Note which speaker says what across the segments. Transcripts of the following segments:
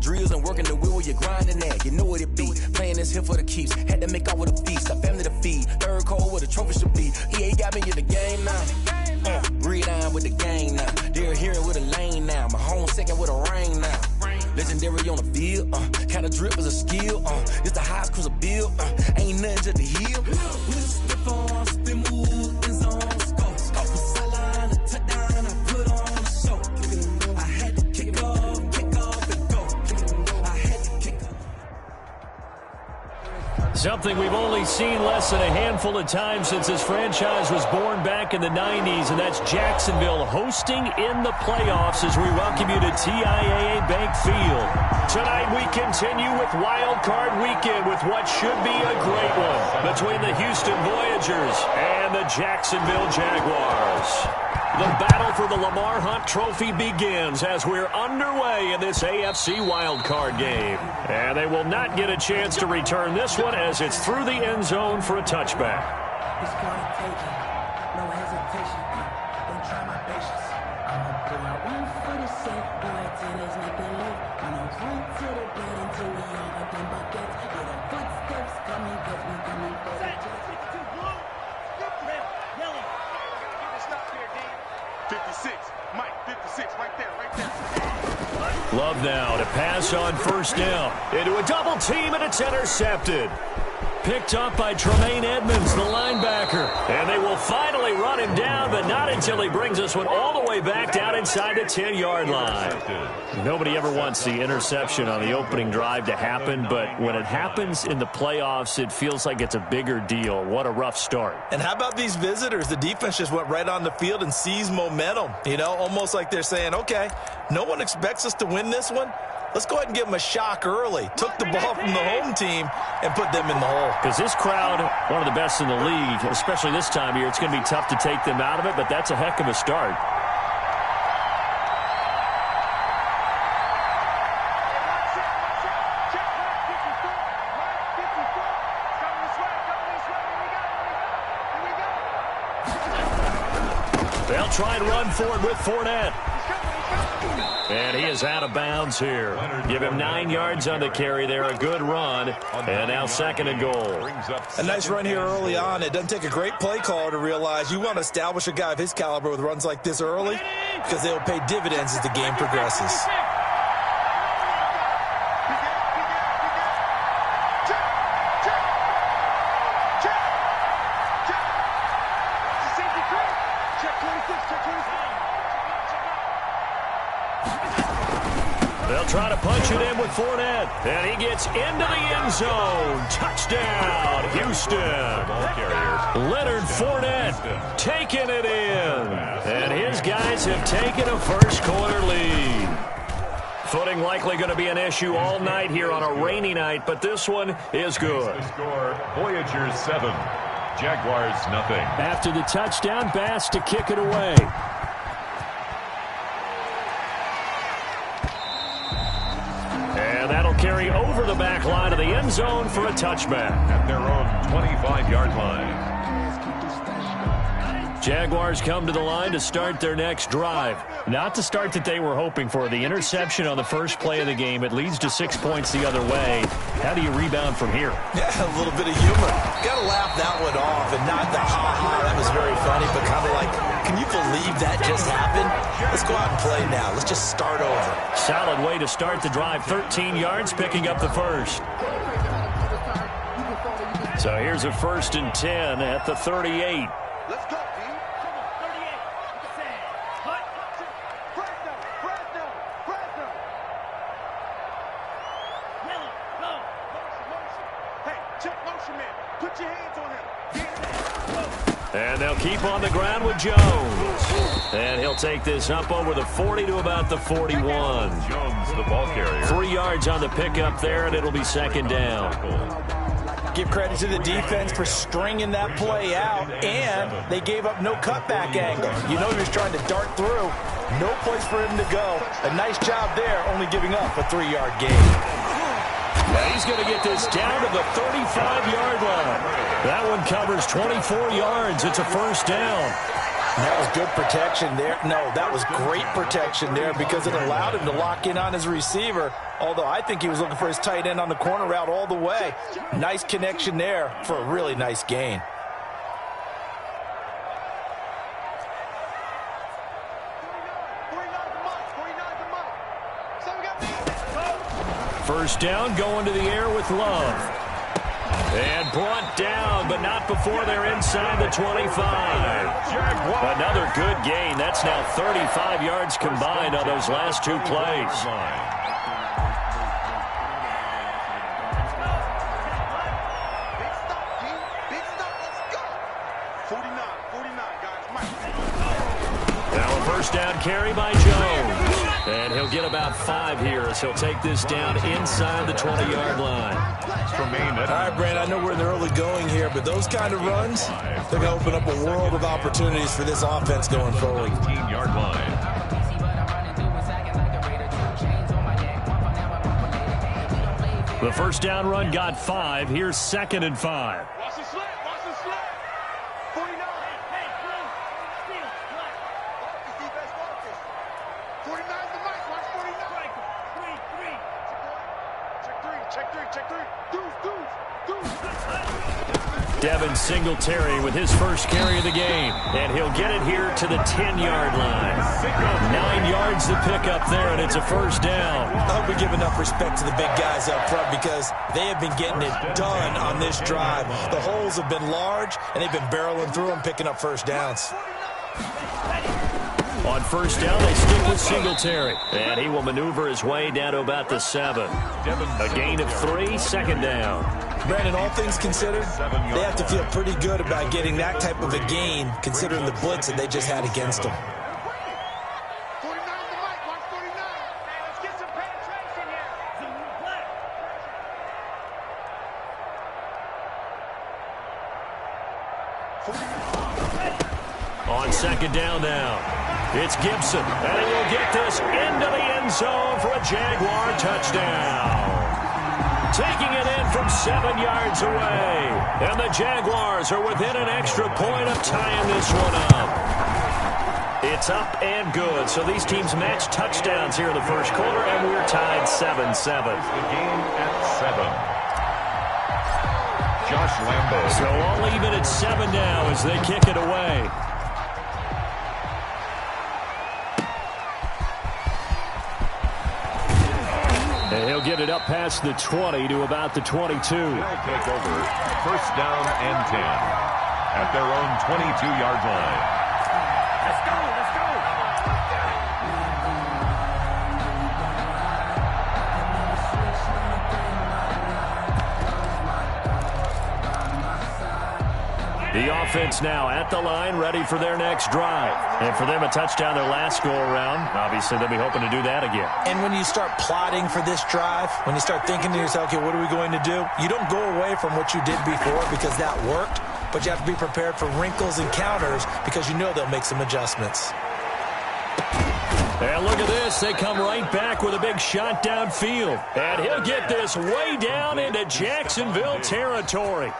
Speaker 1: drills and working the wheel where you're grinding at. You know what it be. Playing this here for the keeps. Had to make out with a feast. A family to feed. Third cold where the trophy should be. EA got me in the game now. Red on with the gang now. They're hearing with a lane now. My home second with a rain now. Legendary on the field. Kinda drip is a skill. It's the highest cruiser bill. Ain't nothing to the hill.
Speaker 2: Something we've only seen less than a handful of times since this franchise was born back in the 90s, and that's Jacksonville hosting in the playoffs as we welcome you to TIAA Bank Field. Tonight we continue with Wild Card Weekend with what should be a great one between the Houston Voyagers and the Jacksonville Jaguars. The battle for the Lamar Hunt Trophy begins as we're underway in this AFC wildcard game. And they will not get a chance to return this one as it's through the end zone for a touchback.
Speaker 3: It's gonna take it. No hesitation. Don't try my patience. I'ma pull out one for the set. Boy, till there's nothing left. I'ma run to the bed until we all got them buckets. Yeah, the footsteps coming, cause we coming for the Jets.
Speaker 4: 52 blue. Good for him. Yelling. Get the stop here, D. 56, Mike, 56, right there.
Speaker 2: Love now to pass on first down. Into a double team, and it's intercepted. Picked up by Tremaine Edmonds, the linebacker. And they will finally run him down, but not until he brings us one all the way back down inside the 10-yard line. Nobody ever wants the interception on the opening drive to happen, but when it happens in the playoffs, it feels like it's a bigger deal. What a rough start.
Speaker 5: And how about these visitors? The defense just went right on the field and seized momentum. You know, almost like they're saying, okay, no one expects us to win this one. Let's go ahead and give them a shock early. Took the ball from the home team and put them in the hole.
Speaker 2: Because this crowd, one of the best in the league, especially this time of year, it's going to be tough to take them out of it, but that's a heck of a start. They'll try and run for it with Fournette. And he is out of bounds here. Give him 9 yards on the carry there. A good run. And now second and goal.
Speaker 5: A nice run here early on. It doesn't take a great play caller to realize you want to establish a guy of his caliber with runs like this early because they will pay dividends as the game progresses.
Speaker 2: They'll try to punch it in with Fournette. And he gets into the end zone. Touchdown, Houston. Leonard Fournette taking it in. And his guys have taken a first-quarter lead. Footing likely going to be an issue all night here on a rainy night, but this one is good.
Speaker 6: The score, Voyagers 7, Jaguars nothing.
Speaker 2: After the touchdown, Bass to kick it away. That'll carry over the back line of the end zone for a touchback.
Speaker 6: At their own 25-yard line.
Speaker 2: Jaguars come to the line to start their next drive. Not the start that they were hoping for. The interception on the first play of the game. It leads to 6 points the other way. How do you rebound from here?
Speaker 5: Yeah, a little bit of humor. Got to laugh that one off and not the ha-ha. That was very funny, but kind of like, can you believe that just happened? Let's go out and play now. Let's just start over.
Speaker 2: Solid way to start the drive. 13 yards, picking up the first. So here's a 1st and 10 at the 38.
Speaker 4: Let's go.
Speaker 2: And they'll keep on the ground with Jones. And he'll take this up over the 40 to about the 41.
Speaker 6: Jones, the ball carrier.
Speaker 2: 3 yards on the pickup there, and it'll be second down.
Speaker 5: Give credit to the defense for stringing that play out, and they gave up no cutback angle. You know he was trying to dart through. No place for him to go. A nice job there, only giving up a 3-yard gain.
Speaker 2: Now he's going to get this down to the 35-yard line. That one covers 24 yards. It's a first down.
Speaker 5: And that was good protection there. No, that was great protection there because it allowed him to lock in on his receiver, although I think he was looking for his tight end on the corner route all the way. Nice connection there for a really nice gain.
Speaker 2: First down, going to the air with Love. And brought down, but not before they're inside the 25. Another good gain. That's now 35 yards combined on those last two plays. Now a first down carry by Jones. And he'll get about 5 here as he'll take this down inside the 20-yard line.
Speaker 5: All right, Brand, I know we're in the early going here, but those kind of runs, they're going to open up a world of opportunities for this offense going forward.
Speaker 6: 18-yard line.
Speaker 2: The first down run got 5. Here's 2nd and 5.
Speaker 4: Watch the slant. Watch the slant. 49. Hey, 49's the mic. Watch 49. 3. Check 3. Deuce.
Speaker 2: Devin Singletary with his first carry of the game. And he'll get it here to the 10-yard line. 9 yards to pick up there, and it's a first down.
Speaker 5: I hope we give enough respect to the big guys up front because they have been getting it done on this drive. The holes have been large, and they've been barreling through them, picking up first downs.
Speaker 2: On first down, they stick with Singletary. And he will maneuver his way down to about the 7. A gain of 3, 2nd down.
Speaker 5: Brandon, all things considered, they have to feel pretty good about getting that type of a gain considering the blitz that they just had against them.
Speaker 4: 49's the mic. Watch 49. Let's get some penetration here.
Speaker 2: On 2nd down now, it's Gibson. And he will get this into the end zone for a Jaguar touchdown. Taking it in from 7 yards away. And the Jaguars are within an extra point of tying this one up. It's up and good. So these teams match touchdowns here in the first quarter, and we're tied 7-7.
Speaker 6: The game at 7. Josh Lambo.
Speaker 2: So all even at 7 now as they kick it away. And he'll get it up past the 20 to about the 22.
Speaker 6: They'll take over. First down and 10 at their own 22-yard line.
Speaker 4: Let's go.
Speaker 2: The offense now at the line, ready for their next drive. And for them, a touchdown their last go-around. Obviously, they'll be hoping to do that again.
Speaker 5: And when you start plotting for this drive, when you start thinking to yourself, okay, what are we going to do? You don't go away from what you did before because that worked, but you have to be prepared for wrinkles and counters because you know they'll make some adjustments.
Speaker 2: And look at this. They come right back with a big shot downfield. And he'll get this way down into Jacksonville territory.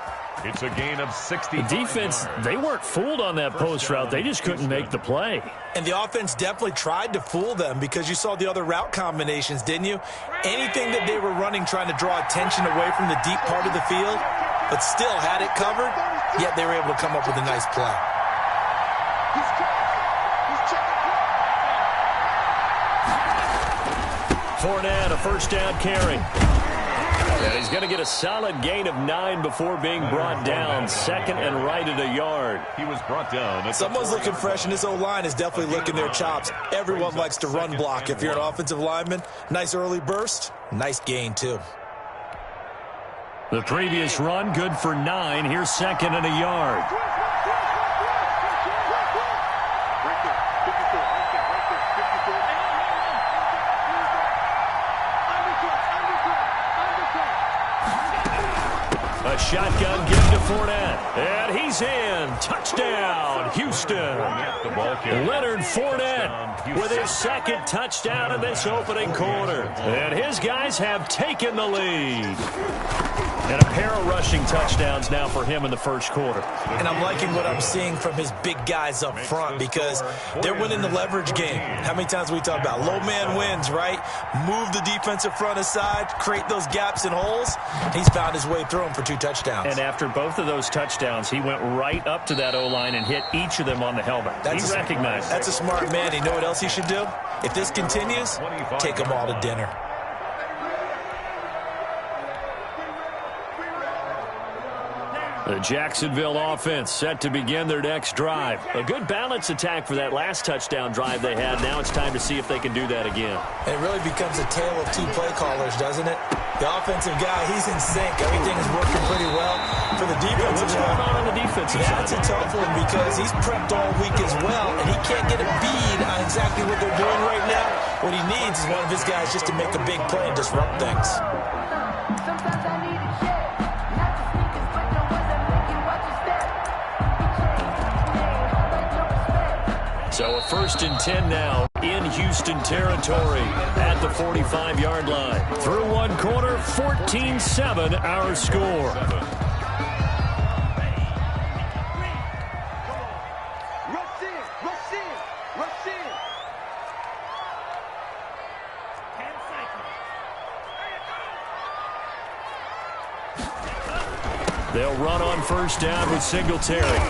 Speaker 6: It's a gain of 60.
Speaker 2: The defense, they weren't fooled on that post route. They just couldn't make the play.
Speaker 5: And the offense definitely tried to fool them because you saw the other route combinations, didn't you? Anything that they were running trying to draw attention away from the deep part of the field, but still had it covered, yet they were able to come up with a nice play.
Speaker 2: Fournette, a first down carry. And he's going to get a solid gain of 9 before being brought down. 2nd and right at a yard.
Speaker 6: He was brought down.
Speaker 5: Someone's looking fresh, and this O-line is definitely licking their chops. Everyone likes to run block. If you're an offensive lineman, nice early burst, nice gain, too.
Speaker 2: The previous run, good for 9. Here's 2nd and a yard. A shotgun give to Fournette. And he's in. Touchdown, Houston. Houston. Leonard Fournette with his second touchdown in this opening quarter. And his guys have taken the lead. And a pair of rushing touchdowns now for him in the first quarter.
Speaker 5: And I'm liking what I'm seeing from his big guys up front because they're winning the leverage game. How many times we talk about low man wins, right? Move the defensive front aside, create those gaps and holes. He's found his way through them for 2 touchdowns.
Speaker 2: And after both of those touchdowns, he went right up to that O-line and hit each of them on the helmet. He recognized
Speaker 5: That's a smart man. You know what else he should do? If this continues, take them all to dinner.
Speaker 2: The Jacksonville offense set to begin their next drive. A good balance attack for that last touchdown drive they had. Now it's time to see if they can do that again.
Speaker 5: And it really becomes a tale of 2 play callers, doesn't it? The offensive guy, he's in sync. Everything is working pretty well. For the defensive
Speaker 2: What's going on the defensive side?
Speaker 5: That's a tough one because he's prepped all week as well, and he can't get a bead on exactly what they're doing right now. What he needs is one of his guys just to make a big play and disrupt things.
Speaker 2: So a 1st and 10 now in Houston territory at the 45-yard line. Through one quarter, 14-7 our score.
Speaker 4: Rush in, rush in, rush in.
Speaker 2: 10 seconds. They'll run on first down with Singletary.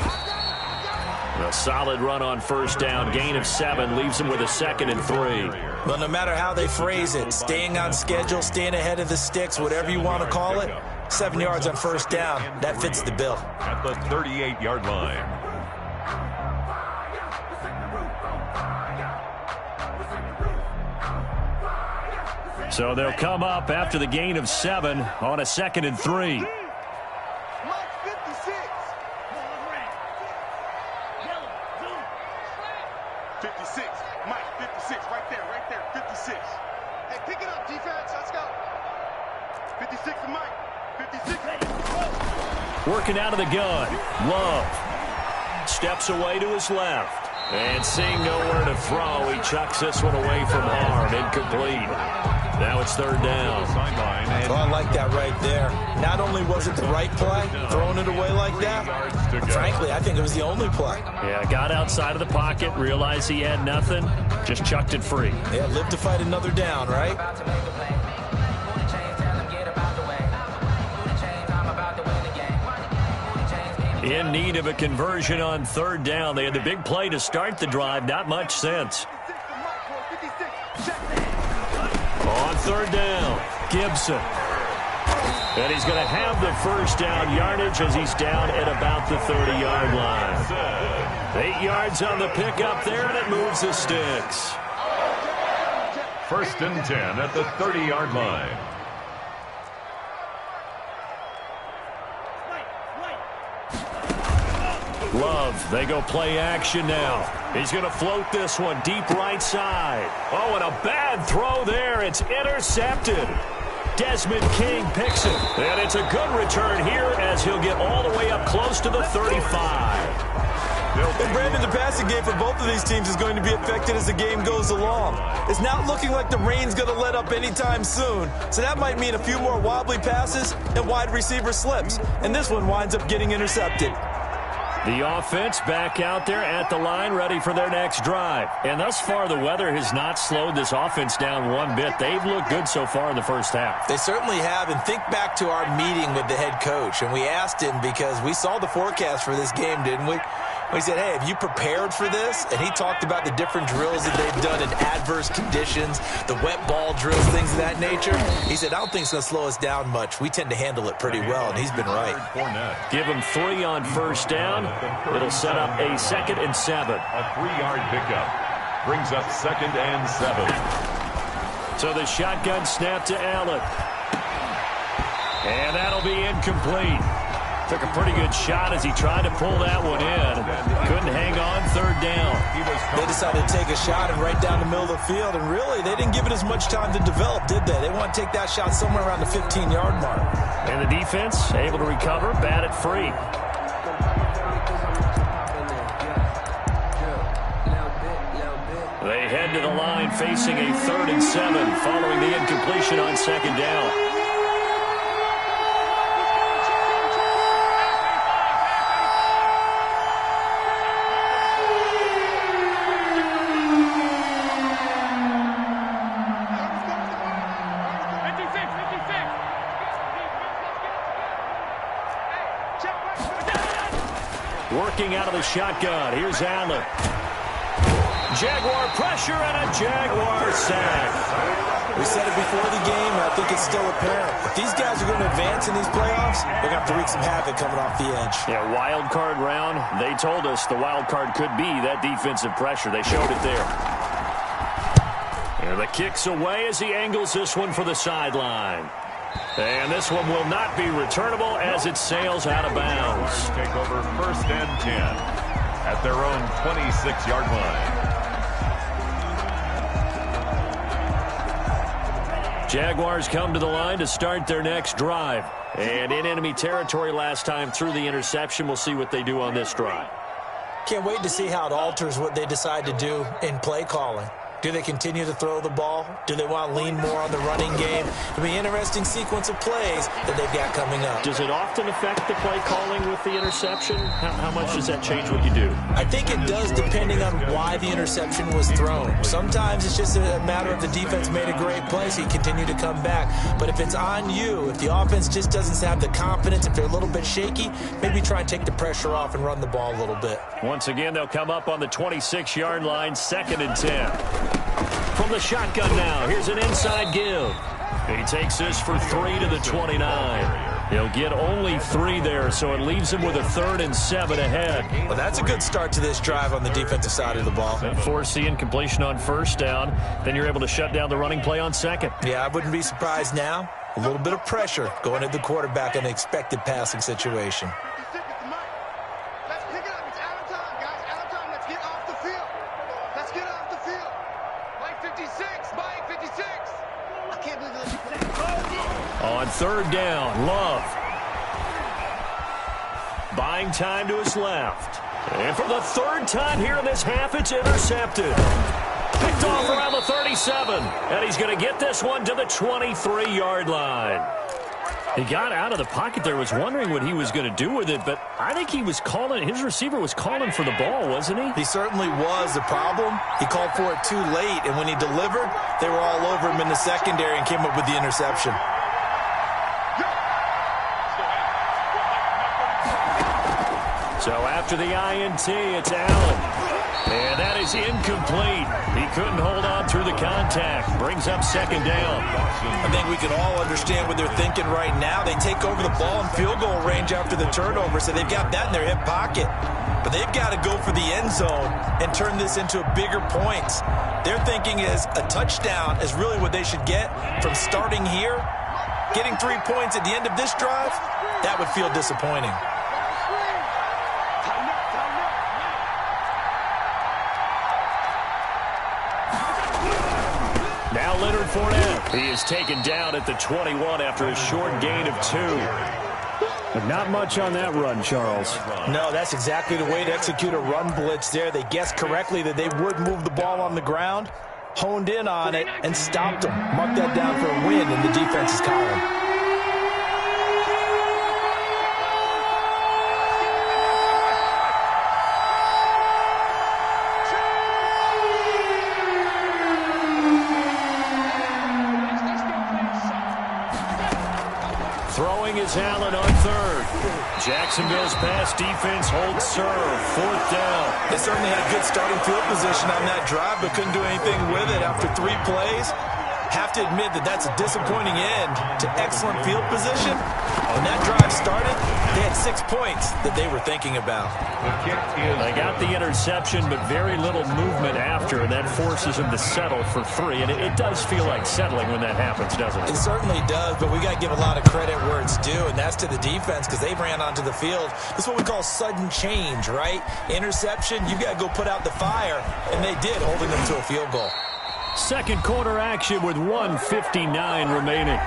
Speaker 2: A solid run on first down. Gain of 7 leaves them with a 2nd and 3.
Speaker 5: Well, no matter how they phrase it, staying on schedule, staying ahead of the sticks, whatever you want to call it, 7 yards on first down, that fits the bill.
Speaker 6: At the 38-yard line.
Speaker 2: So they'll come up after the gain of 7 on a 2nd and 3.
Speaker 4: 56. Mike, 56. Right there, 56. Hey, pick it up, defense. Let's go. 56 to Mike. 56.
Speaker 2: Working out of the gun. Love. Steps away to his left. And seeing nowhere to throw, he chucks this one away from harm. Incomplete. Now it's 3rd down.
Speaker 5: Well, I like that right there. Not only was it the right play, throwing it away like that, frankly, I think it was the only play.
Speaker 2: Yeah, got outside of the pocket, realized he had nothing, just chucked it free.
Speaker 5: Yeah, live to fight another down, right?
Speaker 2: In need of a conversion on 3rd down. They had the big play to start the drive, not much sense. On 3rd down, Gibson. And he's going to have the first down yardage as he's down at about the 30-yard line. 8 yards on the pickup there, and it moves the sticks.
Speaker 6: 1st and 10 at the 30-yard line.
Speaker 2: Love, they go play action now. He's going to float this one deep right side. Oh, and a bad throw there. It's intercepted. Desmond King picks it. And it's a good return here as he'll get all the way up close to the 35.
Speaker 5: And Brandon, the passing game for both of these teams is going to be affected as the game goes along. It's not looking like the rain's going to let up anytime soon, so that might mean a few more wobbly passes and wide receiver slips. And this one winds up getting intercepted.
Speaker 2: The offense back out there at the line, ready for their next drive. And thus far, the weather has not slowed this offense down one bit. They've looked good so far in the first half.
Speaker 5: They certainly have. And think back to our meeting with the head coach. And we asked him because we saw the forecast for this game, didn't we? We said, hey, have you prepared for this? And he talked about the different drills that they've done in adverse conditions, the wet ball drills, things of that nature. He said, I don't think it's going to slow us down much. We tend to handle it pretty well, and he's been right.
Speaker 2: Give him 3 on first down. It'll set up a 2nd and 7.
Speaker 6: A 3-yard pickup brings up 2nd and 7.
Speaker 2: So the shotgun snap to Allen. And that'll be incomplete. Took a pretty good shot as he tried to pull that one in. Couldn't hang on 3rd down.
Speaker 5: They decided to take a shot and right down the middle of the field, and really, they didn't give it as much time to develop, did they? They want to take that shot somewhere around the 15-yard mark.
Speaker 2: And the defense able to recover, bat it free. They head to the line facing a 3rd and 7 following the incompletion on 2nd down. Working out of the shotgun. Here's Allen. Jaguar pressure and a Jaguar sack.
Speaker 5: We said it before the game, and I think it's still apparent. If these guys are going to advance in these playoffs, they're going to have to wreak some havoc coming off the edge.
Speaker 2: Yeah, wild card round. They told us the wild card could be that defensive pressure. They showed it there. And the kick's away as he angles this one for the sideline. And this one will not be returnable as it sails out of bounds.
Speaker 6: Take over 1st and 10 at their own 26-yard line.
Speaker 2: Jaguars come to the line to start their next drive. And in enemy territory last time through the interception. We'll see what they do on this drive.
Speaker 5: Can't wait to see how it alters what they decide to do in play calling. Do they continue to throw the ball? Do they want to lean more on the running game? It'll be an interesting sequence of plays that they've got coming up.
Speaker 2: Does it often affect the play calling with the interception? How much does that change what you do?
Speaker 5: I think it does depending on why the interception was thrown. Sometimes it's just a matter of the defense made a great play, so you continue to come back. But if it's on you, if the offense just doesn't have the confidence, if they're a little bit shaky, maybe try and take the pressure off and run the ball a little bit.
Speaker 2: Once again, they'll come up on the 26-yard line, 2nd and 10. From the shotgun now, here's an inside give. He takes this for 3 to the 29. He'll get only 3 there, so it leaves him with a 3rd and 7 ahead.
Speaker 5: Well, that's a good start to this drive on the defensive side of the ball.
Speaker 2: Force the incompletion on 1st down. Then you're able to shut down the running play on 2nd.
Speaker 5: Yeah, I wouldn't be surprised now. A little bit of pressure going at the quarterback in an expected passing situation.
Speaker 2: On 3rd down, Love. Buying time to his left. And for the 3rd time here in this half, it's intercepted. Picked off around the 37. And he's going to get this one to the 23-yard line. He got out of the pocket there, was wondering what he was going to do with it, but I think he was calling, his receiver was calling for the ball, wasn't he?
Speaker 5: He certainly was. The problem, he called for it too late, and when he delivered, they were all over him in the secondary and came up with the interception.
Speaker 2: So after the INT, it's Allen. And that is incomplete. He couldn't hold on through the contact. Brings up 2nd down.
Speaker 5: I think we can all understand what they're thinking right now. They take over the ball in field goal range after the turnover, so they've got that in their hip pocket. But they've got to go for the end zone and turn this into bigger points. Their thinking is a touchdown is really what they should get from starting here. Getting 3 points at the end of this drive, that would feel disappointing.
Speaker 2: Now Leonard Fournette. He is taken down at the 21 after a short gain of 2.
Speaker 7: But not much on that run, Charles.
Speaker 5: No, that's exactly the way to execute a run blitz there. They guessed correctly that they would move the ball on the ground, honed in on it, and stopped them. Mark that down for a win in the defense's column.
Speaker 2: Throwing is Allen on 3rd. Jacksonville's pass defense holds serve. 4th down.
Speaker 5: They certainly had good starting field position on that drive, but couldn't do anything with it after 3 plays. Have to admit that that's a disappointing end to excellent field position. When that drive started, they had 6 points that they were thinking about.
Speaker 2: They got the interception, but very little movement after, and that forces them to settle for 3. And it does feel like settling when that happens, doesn't it?
Speaker 5: It certainly does, but we got to give a lot of credit where it's due, and that's to the defense because they ran onto the field. This is what we call sudden change, right? Interception, you got to go put out the fire, and they did, holding them to a field goal.
Speaker 2: 2nd quarter action with 1:59 remaining.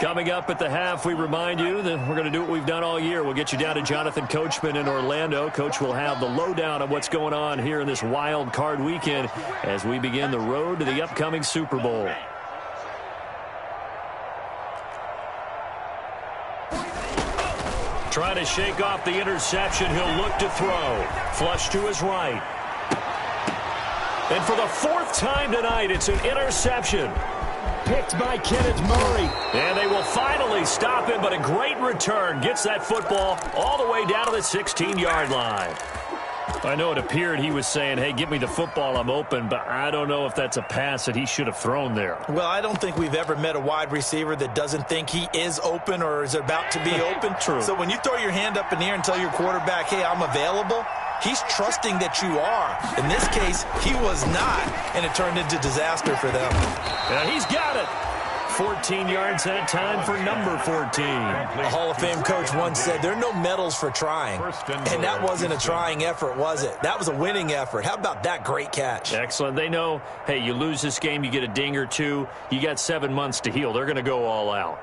Speaker 2: Coming up at the half, we remind you that we're going to do what we've done all year. We'll get you down to Jonathan Coachman in Orlando. Coach will have the lowdown of what's going on here in this wild card weekend as we begin the road to the upcoming Super Bowl. Trying to shake off the interception. He'll look to throw. Flush to his right. And for the fourth time tonight, it's an interception. Picked by Kenneth Murray. And they will finally stop him, but a great return. Gets that football all the way down to the 16-yard line. I know it appeared he was saying, hey, give me the football, I'm open, but I don't know if that's a pass that he should have thrown there.
Speaker 5: Well, I don't think we've ever met a wide receiver that doesn't think he is open or is about to be open.
Speaker 2: True.
Speaker 5: So when you throw your hand up in the air and tell your quarterback, hey, I'm available, he's trusting that you are. In this case, he was not, and it turned into disaster for them.
Speaker 2: And he's got it. 14 yards that time for number 14.
Speaker 5: A Hall of Fame coach once said, there are no medals for trying. And that wasn't a trying effort, was it? That was a winning effort. How about that great catch?
Speaker 2: Excellent. They know, hey, you lose this game, you get a ding or two, you got 7 months to heal. They're going to go all out.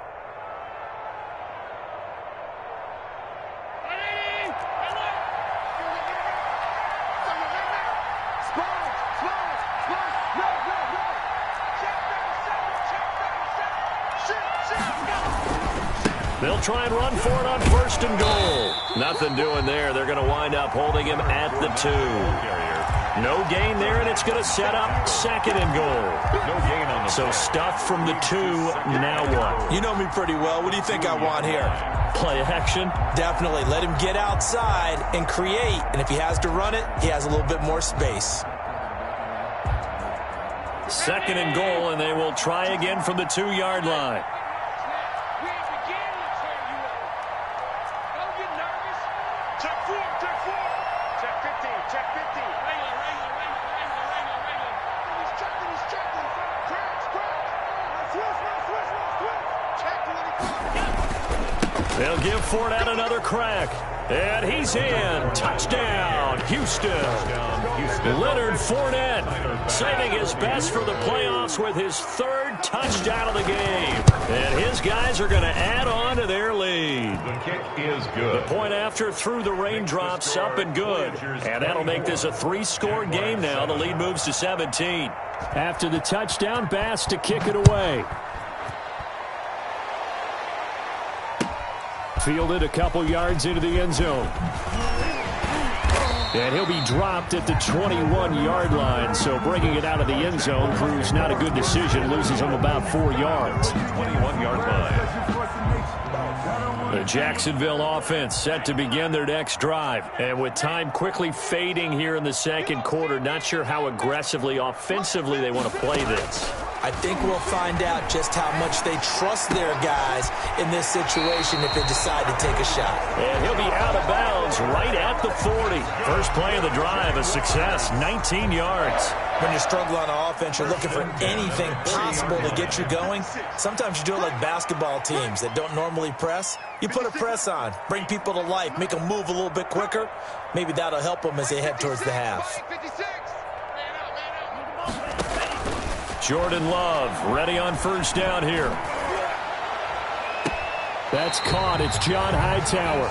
Speaker 2: They'll try and run for it on 1st and goal. Nothing doing there. They're going to wind up holding him at the 2. No gain there, and it's going to set up 2nd and goal.
Speaker 6: No gain on the
Speaker 2: So stuffed from the 2. Now what?
Speaker 5: You know me pretty well. What do you think I want here?
Speaker 2: Play action.
Speaker 5: Definitely. Let him get outside and create. And if he has to run it, he has a little bit more space.
Speaker 2: 2nd and goal, and they will try again from the 2-yard line. They'll give Fournette another crack. And he's in. Touchdown, Houston. Leonard Fournette saving his best for the playoffs with his 3rd touchdown of the game. And his guys are going to add on to their lead.
Speaker 6: The kick is good.
Speaker 2: The point after through the raindrops, up and good. And that'll make this a 3-score game now. The lead moves to 17. After the touchdown, Bass to kick it away. Fielded a couple yards into the end zone. And he'll be dropped at the 21-yard line. So bringing it out of the end zone proves not a good decision. Loses him about 4 yards.
Speaker 6: 21-yard line.
Speaker 2: The Jacksonville offense set to begin their next drive. And with time quickly fading here in the 2nd quarter, not sure how aggressively, offensively they want to play this.
Speaker 5: I think we'll find out just how much they trust their guys in this situation if they decide to take a shot.
Speaker 2: And he'll be out of bounds right at the 40. First play of the drive, a success, 19 yards.
Speaker 5: When you're struggling on offense, you're looking for anything possible to get you going. Sometimes you do it like basketball teams that don't normally press. You put a press on, bring people to life, make them move a little bit quicker. Maybe that'll help them as they head towards the half.
Speaker 2: Jordan Love ready on 1st down here. That's caught. It's John Hightower.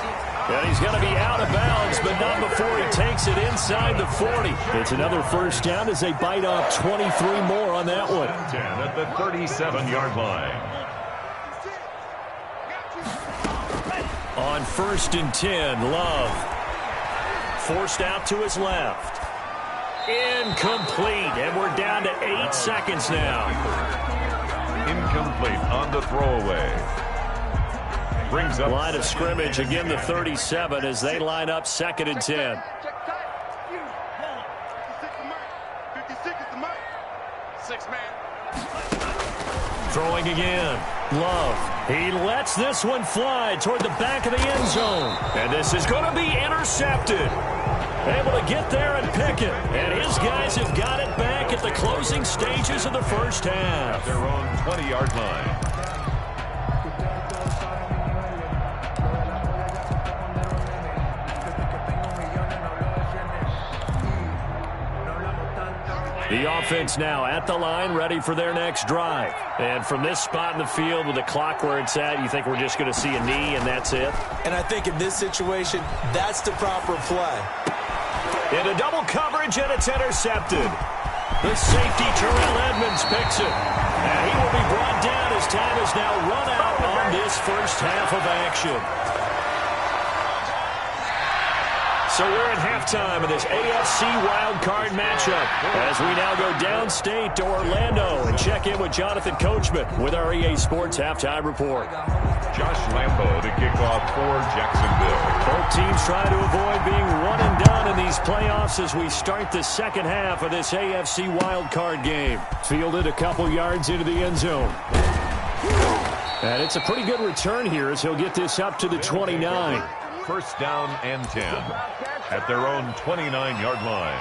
Speaker 2: And he's going to be out of bounds, but not before he takes it inside the 40. It's another 1st down as they bite off 23 more on that one.
Speaker 6: 10 at the 37-yard line.
Speaker 2: On 1st and 10, Love forced out to his left. Incomplete, and we're down to 8 seconds now.
Speaker 6: Incomplete on the throwaway. Brings up
Speaker 2: line of scrimmage, again the 37 as they line up 2nd and 10.
Speaker 4: 56 is the mic. 6-man.
Speaker 2: Throwing again. Love. He lets this one fly toward the back of the end zone. And this is going to be intercepted. Able to get there and pick it. And his guys have got it back at the closing stages of the 1st half.
Speaker 6: their own 20-yard line.
Speaker 2: The offense now at the line, ready for their next drive. And from this spot in the field with the clock where it's at, you think we're just going to see a knee and that's it?
Speaker 5: And I think in this situation, that's the proper play.
Speaker 2: Into double coverage, and it's intercepted. The safety, Terrell Edmonds, picks it. And he will be brought down as time is now run out on this first half of action. So we're at halftime of this AFC wildcard matchup as we now go downstate to Orlando and check in with Jonathan Coachman with our EA Sports Halftime Report.
Speaker 6: Josh Lambo to kick off for Jacksonville.
Speaker 2: Both teams try to avoid being one and done in these playoffs as we start the second half of this AFC wildcard game. Fielded a couple yards into the end zone. And it's a pretty good return here as he'll get this up to the 29.
Speaker 6: First down and 10 at their own 29-yard line.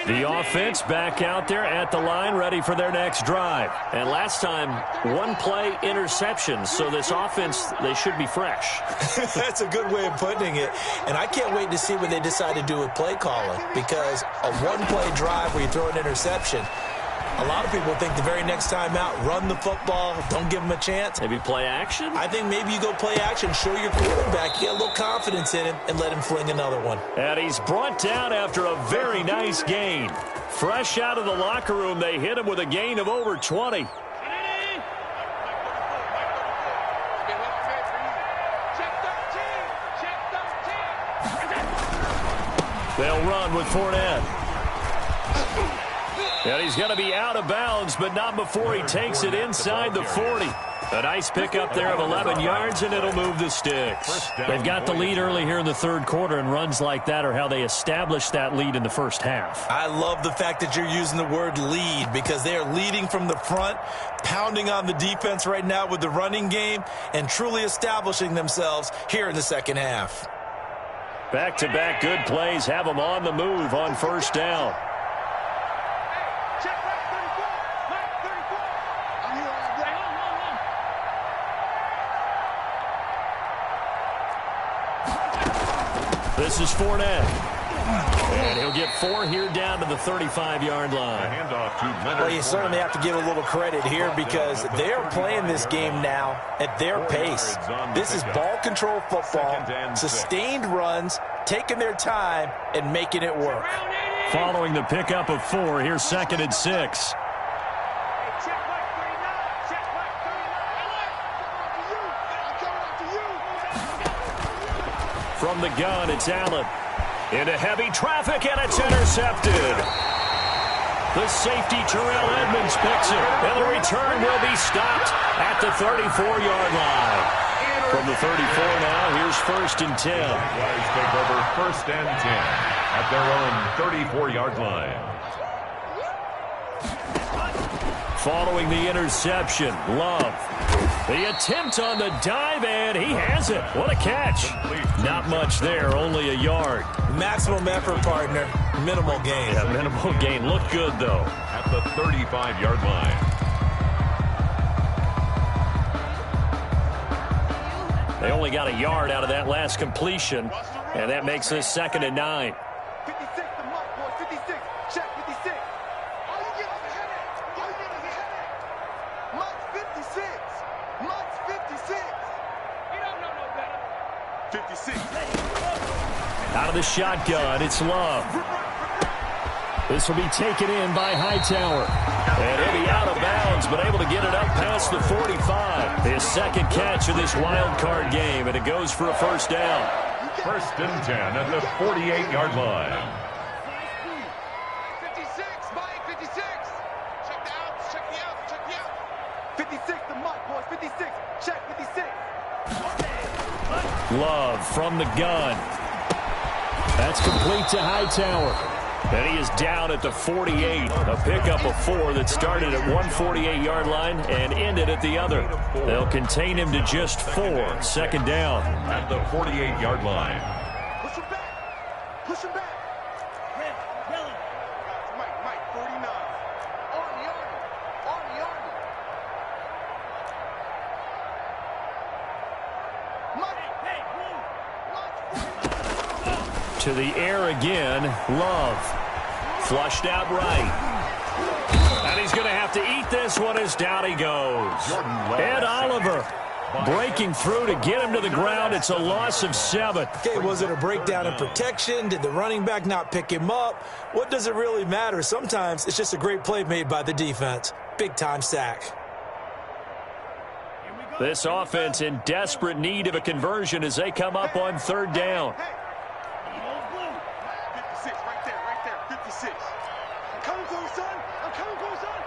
Speaker 2: The offense back out there at the line, ready for their next drive. And last time, one play interception. So this offense, they should be fresh.
Speaker 5: That's a good way of putting it. And I can't wait to see what they decide to do with play calling. Because a one-play drive where you throw an interception, a lot of people think the very next time out, run the football, don't give them a chance.
Speaker 2: Maybe play action?
Speaker 5: I think maybe you go play action, show your quarterback, get a little confidence in him, and let him fling another one.
Speaker 2: And he's brought down after a very nice gain. Fresh out of the locker room, they hit him with a gain of over 20. They'll run with Fournette. And he's going to be out of bounds, but not before he takes it inside the 40. A nice pickup there of 11 yards, and it'll move the sticks. They've got the lead early here in the third quarter, and runs like that are how they established that lead in the first half.
Speaker 5: I love the fact that you're using the word lead because they are leading from the front, pounding on the defense right now with the running game, and truly establishing themselves here in the second half.
Speaker 2: Back-to-back good plays have them on the move on first down. This is Fournette. And he'll get 4 here down to the 35-yard line.
Speaker 5: Well, you certainly have to give a little credit here because they are playing this game now at their pace. This is ball control football, sustained runs, taking their time, and making it work.
Speaker 2: Following the pickup of 4, here's 2nd and 6. From the gun, it's Allen. Into heavy traffic, and it's intercepted. The safety, Terrell Edmonds, picks it. And the return will be stopped at the 34-yard line. From the 34 now, here's 1st and 10.
Speaker 6: Jaguars take over 1st and 10 at their own 34-yard line.
Speaker 2: Following the interception, Love. The attempt on the dive, and he has it. What a catch. Not much there, only a yard.
Speaker 5: Maximum effort, partner. Minimal gain.
Speaker 2: Yeah, minimal gain. Looked good, though.
Speaker 6: At the 35-yard line.
Speaker 2: They only got a yard out of that last completion, and that makes this 2nd and 9.
Speaker 4: 56 to Mike, boys. 56. Check 56. All you get is a headache. All you get is a headache. Mike's 56. Mike's 56. You don't know no better. 56.
Speaker 2: Out of the shotgun, it's Love. This will be taken in by Hightower. And he'll be out of bounds, but able to get it up past the 45. His 2nd catch of this wild card game, and it goes for a 1st down.
Speaker 6: 1st and 10 at the 48-yard line.
Speaker 4: 56, Mike, 56. Check the outs, check the outs, check the outs. 56 to Mike, boys. 56. Check 56.
Speaker 2: Love from the gun. That's complete to Hightower. And he is down at the 48. A pickup of 4 that started at one 48-yard line and ended at the other. They'll contain him to just 4. 2nd down.
Speaker 6: At the 48-yard line.
Speaker 4: Push him back. Push him back. Mike, 49. Army. Mike, hey, move. Mike, 49.
Speaker 2: To the air again. Love. Flushed out right. And he's going to have to eat this one as down he goes. Ed Oliver breaking through to get him to the ground. It's a loss of 7.
Speaker 5: Okay, was it a breakdown in protection? Did the running back not pick him up? What does it really matter? Sometimes it's just a great play made by the defense. Big-time sack.
Speaker 2: This offense in desperate need of a conversion as they come up on 3rd down.
Speaker 4: 56, right there, 56. I'm coming for you, son. I'm coming for you, son.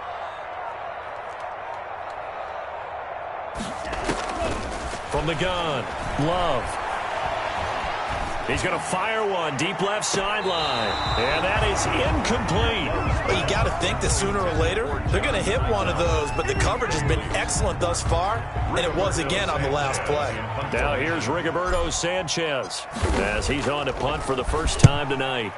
Speaker 2: From the gun, Love. He's going to fire one deep left sideline. And that is incomplete.
Speaker 5: Well, you got to think that sooner or later they're going to hit one of those, but the coverage has been excellent thus far, and it was again on the last play.
Speaker 2: Now here's Rigoberto Sanchez as he's on to punt for the first time tonight.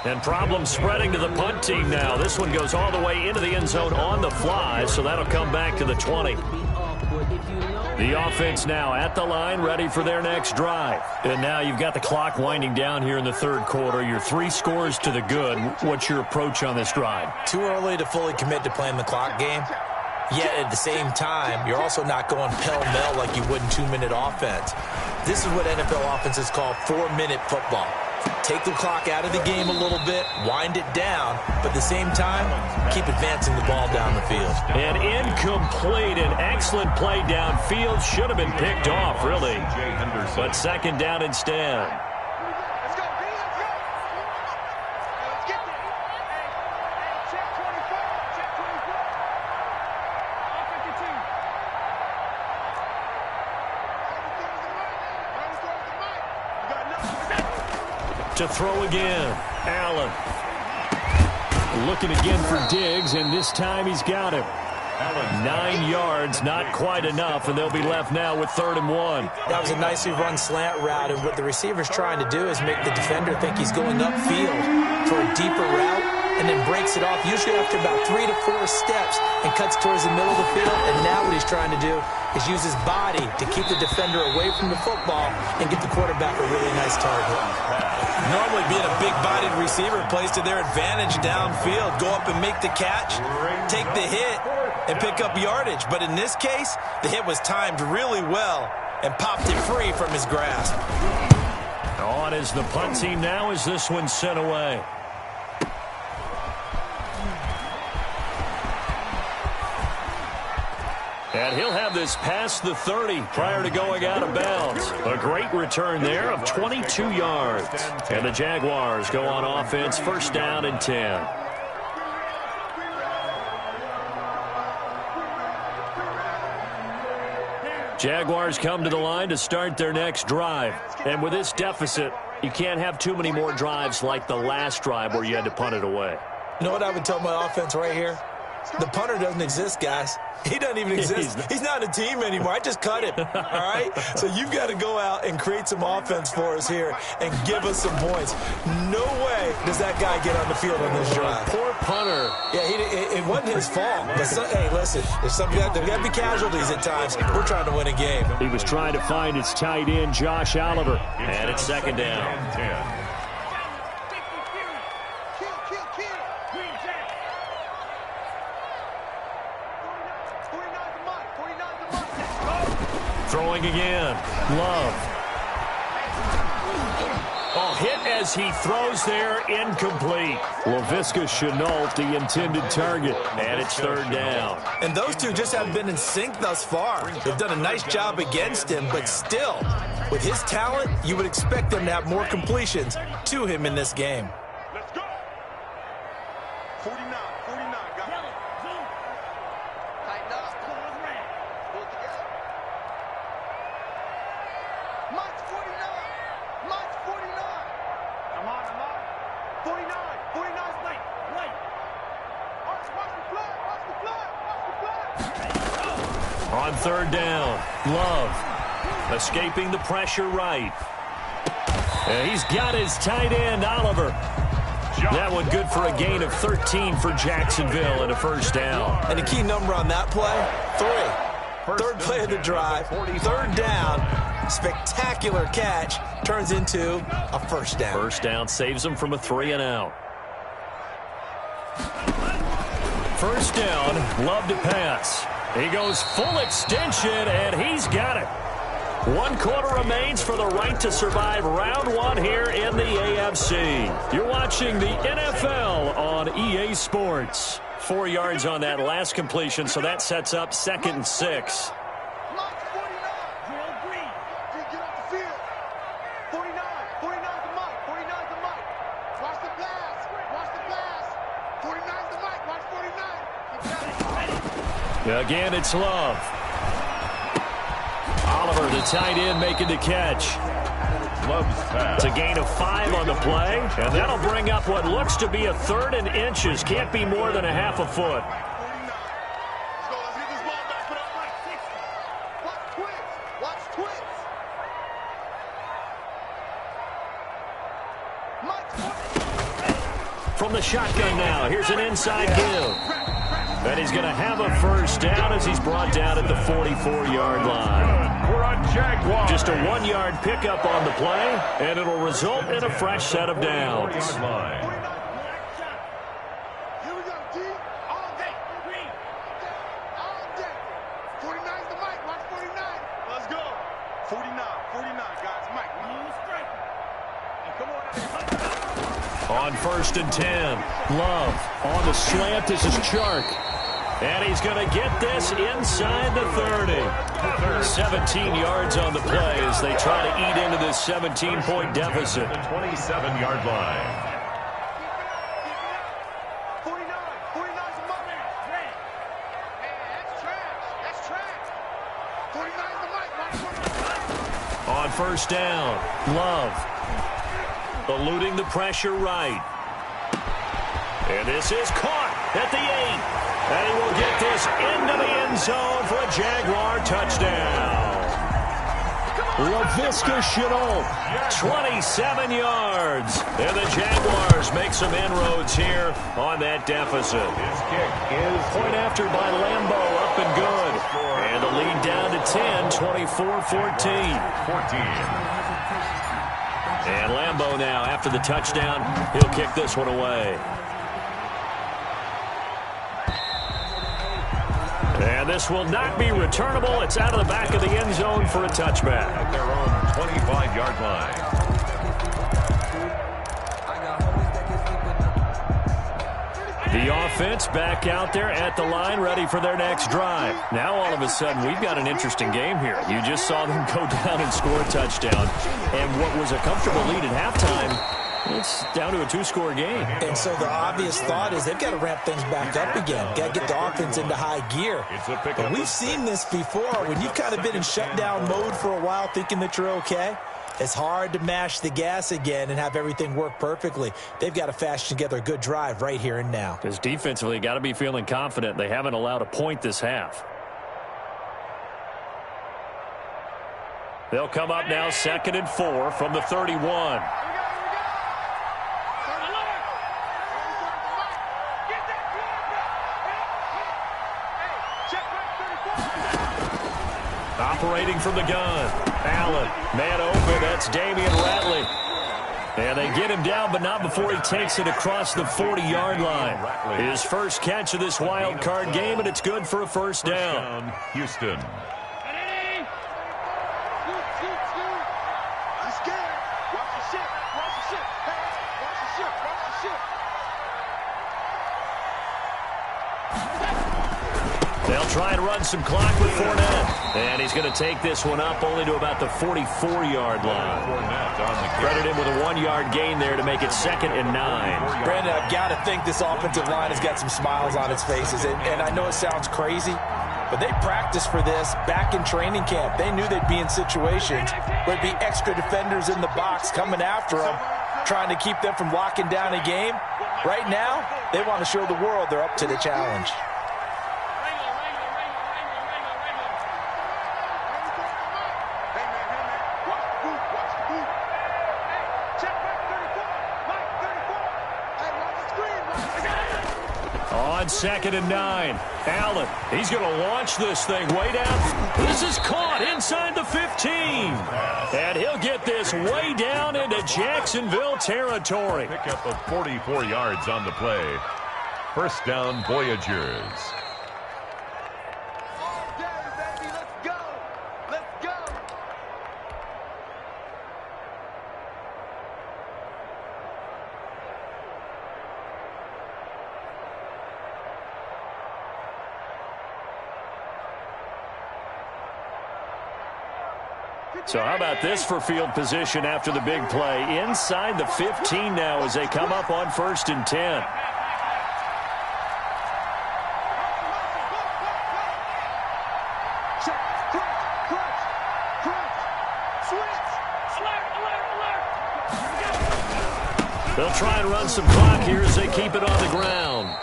Speaker 2: And problems spreading to the punt team now. This one goes all the way into the end zone on the fly, so that'll come back to the 20. The offense now at the line, ready for their next drive. And now you've got the clock winding down here in the 3rd quarter. Your 3 scores to the good. What's your approach on this drive?
Speaker 5: Too early to fully commit to playing the clock game. Yet at the same time, you're also not going pell-mell like you would in 2-minute offense. This is what NFL offenses call 4-minute football. Take the clock out of the game a little bit, wind it down, but at the same time, keep advancing the ball down the field.
Speaker 2: An incomplete and excellent play downfield. Should have been picked off, really. But 2nd down instead.
Speaker 4: Let's go, B. Let's go. Let's get there. Hey, check 24. Check 24. Offensive team. You got nothing.
Speaker 2: To throw again. Allen. Looking again for Diggs, and this time he's got him. 9 yards, not quite enough, and they'll be left now with 3rd and 1.
Speaker 5: That was a nicely run slant route, and what the receiver's trying to do is make the defender think he's going upfield for a deeper route, and then breaks it off, usually after about 3 to 4 steps, and cuts towards the middle of the field. And now what he's trying to do is use his body to keep the defender away from the football and get the quarterback a really nice target. Normally being a big-bodied receiver plays to their advantage downfield. Go up and make the catch, take the hit, and pick up yardage. But in this case, the hit was timed really well and popped it free from his grasp.
Speaker 2: On is the punt team now as this one's sent away. And he'll have this past the 30 prior to going out of bounds. A great return there of 22 yards. And the Jaguars go on offense, 1st down and 10. Jaguars come to the line to start their next drive. And with this deficit, you can't have too many more drives like the last drive where you had to punt it away.
Speaker 5: You know what I would tell my offense right here? The punter doesn't exist, guys. He doesn't even exist. He's not a team anymore. I just cut him, all right? So you've got to go out and create some offense for us here and give us some points. No way does that guy get on the field on this drive.
Speaker 2: Poor punter.
Speaker 5: Yeah, it wasn't his fault. But hey, listen, there's got to be casualties at times. We're trying to win a game.
Speaker 2: He was trying to find his tight end, Josh Oliver. And it's 2nd down. Throwing again. Love. Oh, hit as he throws there. Incomplete. Laviska Shenault, the intended target. And it's 3rd down.
Speaker 5: And those two just haven't been in sync thus far. They've done a nice job against him, but still, with his talent, you would expect them to have more completions to him in this game.
Speaker 4: Let's go. 49, got it. Tighten up. Pull it together. Mike's 49. Mike's 49. I'm on. 49. 49's late. Watch the flag.
Speaker 2: On 3rd down, Love escaping the pressure right. And he's got his tight end, Oliver. That one good for a gain of 13 for Jacksonville and a 1st down.
Speaker 5: And the key number on that play, 3. Third play of the drive, third down, spectacular catch, turns into a first down.
Speaker 2: First down saves him from a 3-and-out. First down, Love to pass. He goes full extension, and he's got it. 1 quarter remains for the right to survive round 1 here in the AFC. You're watching the NFL on EA Sports. 4 yards on that last completion, so that sets up 2nd and 6. Again, it's Love. Oliver, the tight end, making the catch.
Speaker 6: Love's pass.
Speaker 2: It's a gain of 5 on the play, and that'll bring up what looks to be a 3rd and inches. Can't be more than a half a foot. From the shotgun now, here's an inside give. And he's going to have a first down as he's brought down at the 44-yard line. Just a 1-yard pickup on the play, and it'll result in a fresh set of downs.
Speaker 4: Here we go, D. All day. All day. 49's the mic. Watch 49. Let's go. 49, guys. Mike, we move straight. Come on.
Speaker 2: On 1st and 10, Love on the slant. This is Chark. And he's going to get this inside the 30. 17 yards on the play as they try to eat into this 17-point deficit.
Speaker 6: The 27-yard line.
Speaker 4: 49's a money. Hey, that's trash. 49's the mic.
Speaker 2: On 1st down, Love eluding the pressure right. And this is caught at the 8. And he will get this into the end zone for a Jaguar touchdown. LaVisca Chenault, 27 yards. And the Jaguars make some inroads here on that deficit.
Speaker 6: His kick is
Speaker 2: point after by Lambo, up and good. And the lead down to 10, 24-14. And Lambo now, after the touchdown, he'll kick this one away. And this will not be returnable. It's out of the back of the end zone for a touchback.
Speaker 6: At their own 25-yard line.
Speaker 2: The offense back out there at the line, ready for their next drive. Now, all of a sudden, we've got an interesting game here. You just saw them go down and score a touchdown. And what was a comfortable lead at halftime, it's down to a 2-score game.
Speaker 5: And so the obvious thought is they've got to ramp things back up again. Got to get the offense into high gear. But we've seen this before. When you've kind of been in shutdown mode for a while thinking that you're okay, it's hard to mash the gas again and have everything work perfectly. They've got to fashion together a good drive right here and now.
Speaker 2: Because defensively, got to be feeling confident. They haven't allowed a point this half. They'll come up now 2nd and 4 from the 31. Operating from the gun. Allen, man open. That's Damian Ratley. And they get him down, but not before he takes it across the 40-yard line. His first catch of this wild card game, and it's good for a first down.
Speaker 6: Houston.
Speaker 2: They'll try and run some clock with Fournette. And he's going to take this one up only to about the 44-yard line. Credit him with a 1-yard gain there to make it 2nd and 9.
Speaker 5: Brandon, I've got to think this offensive line has got some smiles on its faces. And I know it sounds crazy, but they practiced for this back in training camp. They knew they'd be in situations where there'd be extra defenders in the box coming after them, trying to keep them from locking down a game. Right now, they want to show the world they're up to the challenge.
Speaker 2: on 2nd and 9. Allen, he's going to launch this thing way down. This is caught inside the 15. And he'll get this way down into Jacksonville territory.
Speaker 6: Pickup of 44 yards on the play. First down, Voyagers.
Speaker 2: So how about this for field position after the big play? Inside the 15 now as they come up on 1st and 10. They'll try and run some clock here as they keep it on the ground.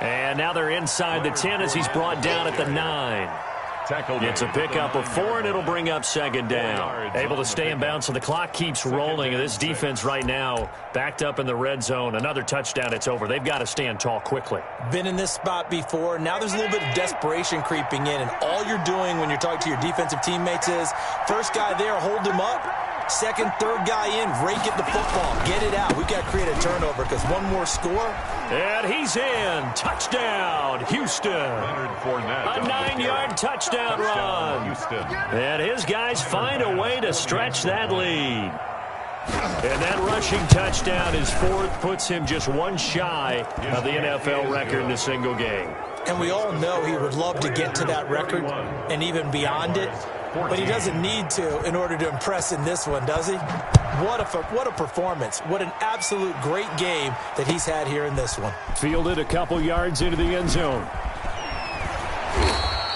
Speaker 2: And now they're inside the 10 as he's brought down at the 9. It's a pickup of 4, and it'll bring up 2nd down. Able to stay in bounds, so the clock keeps rolling. And this defense right now backed up in the red zone. Another touchdown, it's over. They've got to stand tall quickly.
Speaker 5: Been in this spot before. Now there's a little bit of desperation creeping in, and all you're doing when you're talking to your defensive teammates is first guy there, hold him up. Second, third guy in, rake at the football. Get it out. We've got to create a turnover because one more score.
Speaker 2: And he's in. Touchdown, Houston. A 9-yard touchdown run. And his guys find a way to stretch that lead. And that rushing touchdown is 4th, puts him just one shy of the NFL record in a single game.
Speaker 5: And we all know he would love to get to that record and even beyond it. But he doesn't need to in order to impress in this one, does he? What a performance. What an absolute great game that he's had here in this one.
Speaker 2: Fielded a couple yards into the end zone.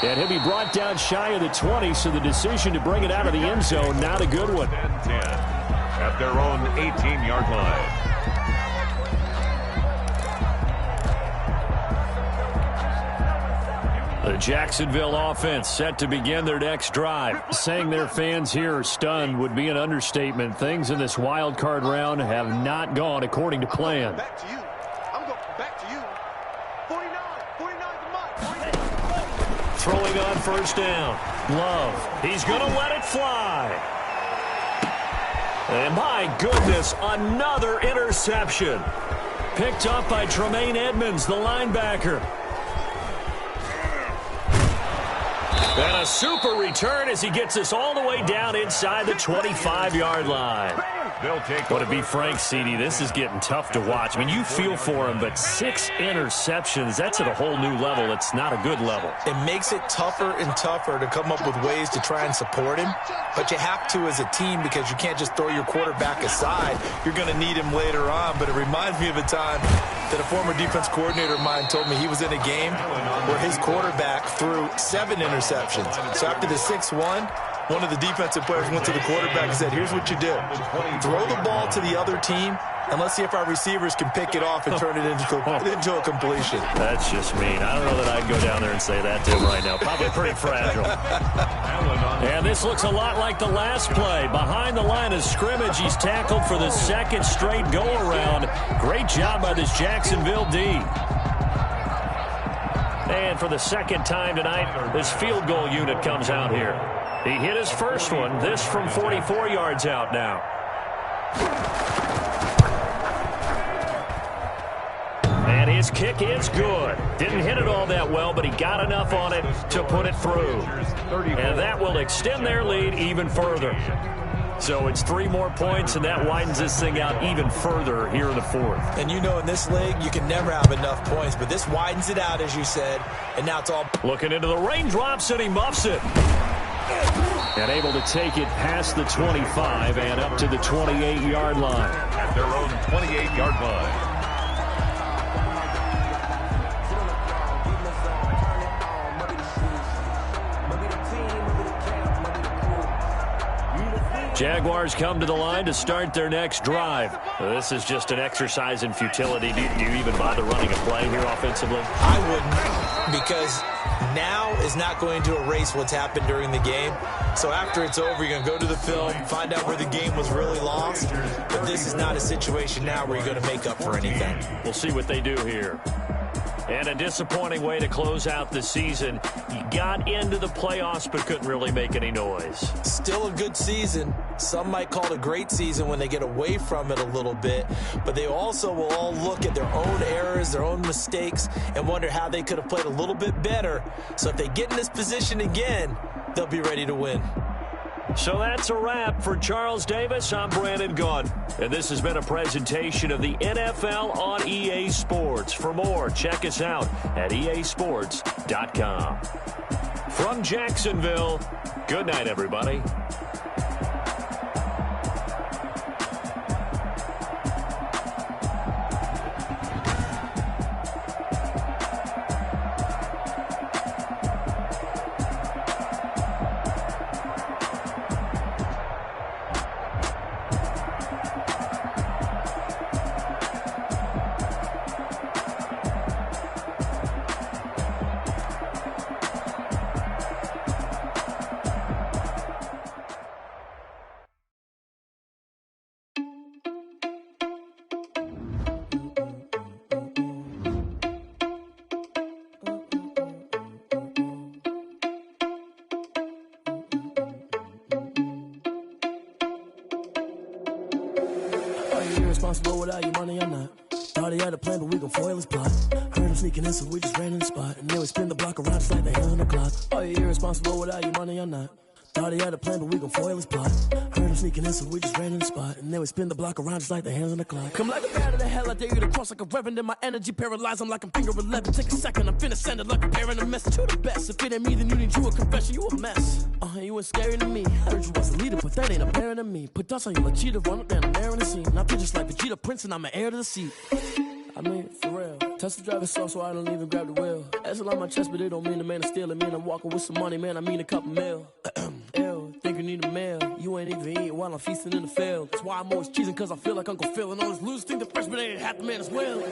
Speaker 2: And he'll be brought down shy of the 20, so the decision to bring it out of the end zone, not a good one.
Speaker 6: 10 at their own 18-yard line.
Speaker 2: The Jacksonville offense set to begin their next drive. Saying their fans here are stunned would be an understatement. Things in this wild card round have not gone according to plan.
Speaker 4: Back to you. I'm going back to you. 49 the mark.
Speaker 2: Throwing on 1st down. Love. He's going to let it fly. And my goodness, another interception. Picked up by Tremaine Edmonds, the linebacker. And a super return as he gets us all the way down inside the 25-yard line. Well, to be frank, CD, this is getting tough to watch. I mean, you feel for him, but 6 interceptions, that's at a whole new level. It's not a good level.
Speaker 5: It makes it tougher and tougher to come up with ways to try and support him. But you have to as a team because you can't just throw your quarterback aside. You're going to need him later on. But it reminds me of a time that a former defense coordinator of mine told me he was in a game where his quarterback threw 7 interceptions. So after the 6-1, one of the defensive players went to the quarterback and said, here's what you do. Throw the ball to the other team, and let's see if our receivers can pick it off and turn it into a completion.
Speaker 2: That's just mean. I don't know that I'd go down there and say that to him right now. Probably pretty fragile. And this looks a lot like the last play. Behind the line of scrimmage, he's tackled for the 2nd straight go-around. Great job by this Jacksonville D. And for the 2nd time tonight, this field goal unit comes out here. He hit his first one, this from 44 yards out now. And his kick is good. Didn't hit it all that well, but he got enough on it to put it through. And that will extend their lead even further. So it's 3 more points, and that widens this thing out even further here in the 4th.
Speaker 5: And you know in this league, you can never have enough points, but this widens it out, as you said, and now it's all...
Speaker 2: Looking into the raindrops, and he muffs it. And able to take it past the 25 and up to the 28-yard line.
Speaker 6: At their own 28-yard line.
Speaker 2: Jaguars come to the line to start their next drive. This is just an exercise in futility. Do you even bother running a play here offensively?
Speaker 5: I wouldn't, because now is not going to erase what's happened during the game. So after it's over, you're going to go to the film, find out where the game was really lost. But this is not a situation now where you're going to make up for anything.
Speaker 2: We'll see what they do here. And a disappointing way to close out the season. You got into the playoffs but couldn't really make any noise.
Speaker 5: Still a good season. Some might call it a great season when they get away from it a little bit, but they also will all look at their own errors, their own mistakes, and wonder how they could have played a little bit better. So if they get in this position again, they'll be ready to win.
Speaker 2: So that's a wrap for Charles Davis. I'm Brandon Gunn, and this has been a presentation of the NFL on EA Sports. For more, check us out at easports.com. From Jacksonville, good night, everybody.
Speaker 3: Irresponsible without your money, I'm not. Thought he had a plan, but we gon' foil his plot. Heard him sneaking in, so we just ran in the spot. And then we spin the block around just like the hands on the clock. Oh, you're irresponsible without your money, I'm not. Thought he had a plan, but we gon' foil his plot. Heard him sneaking in, so we just ran in the spot. And then we spin the block around just like the hands on the clock. Come like a bat of the hell, I dare you to cross like a reverend. In my energy paralyzed, I'm like I'm finger 11. Take a second, I'm finna send it like a parent a message to the best. If it ain't me, then you need you a confession, you a mess. You ain't scary to me. Heard you was a leader, but that ain't apparent to me. Put dust on you like Cheetah, run up down the air in the scene. Now just like Vegeta Prince, and I'm an heir to the seat. I mean, for real. Touch the driver's soft, so I don't even grab the wheel. That's a lot on my chest, but it don't mean the man is stealing. Mean I'm walking with some money, man, I mean a couple mil. Ew, think you need a meal. You ain't even eating while I'm feasting in the field. That's why I'm always cheesing, cause I feel like Uncle Phil. And all those losers think the freshman ain't half the man as well.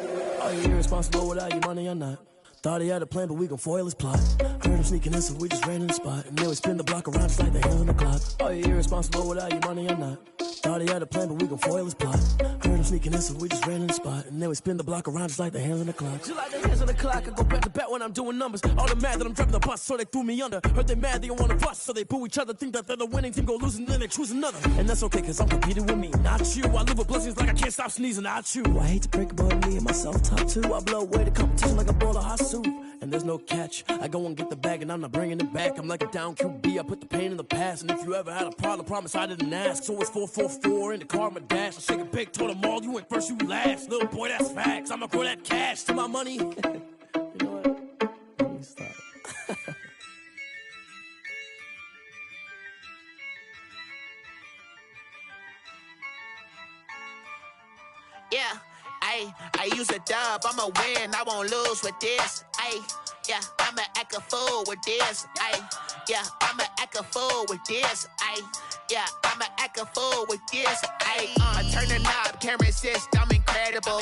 Speaker 3: Are you irresponsible without your money or not? Thought he had a plan, but we gon' foil his plot. Heard him sneaking in, so we just ran in the spot. And then we spin the block around just like the hands on the clock. Are you irresponsible without your money or not? Thought he had a plan, but we gon' foil his plot. Heard him sneaking in, so we just ran in the spot. And then we spin the block around just like the hands on the clock. Just like the hands on the clock, I go back to back when I'm doing numbers. All the mad that I'm driving the bus, so they threw me under. Heard they mad, they don't wanna bust, so they boo each other. Think that they're the winning team, go losing, then they choose another. And that's okay, cause I'm competing with me, not you. I live with blessings like I can't stop sneezing, not you. I hate to break it, but me and myself top two. I blow away the competition like a bowl of hot soup. And there's no catch. I go and get the bag and I'm not bringing it back. I'm like a down QB, I put the pain in the past. And if you ever had a problem, promise I didn't ask. So it's 444 in the car, my dash. I shake a big, told them all, you went first, you last. Little boy, that's facts. I'ma grow that cash to my money. You know what? Let me stop.
Speaker 8: Yeah. I use a dub, I'ma win, I won't lose with this. Yeah, I'ma act a fool with this. Yeah, I'ma act a fool with this. Yeah, I'ma act a fool with this. I turn the knob, camera assist, I'm incredible.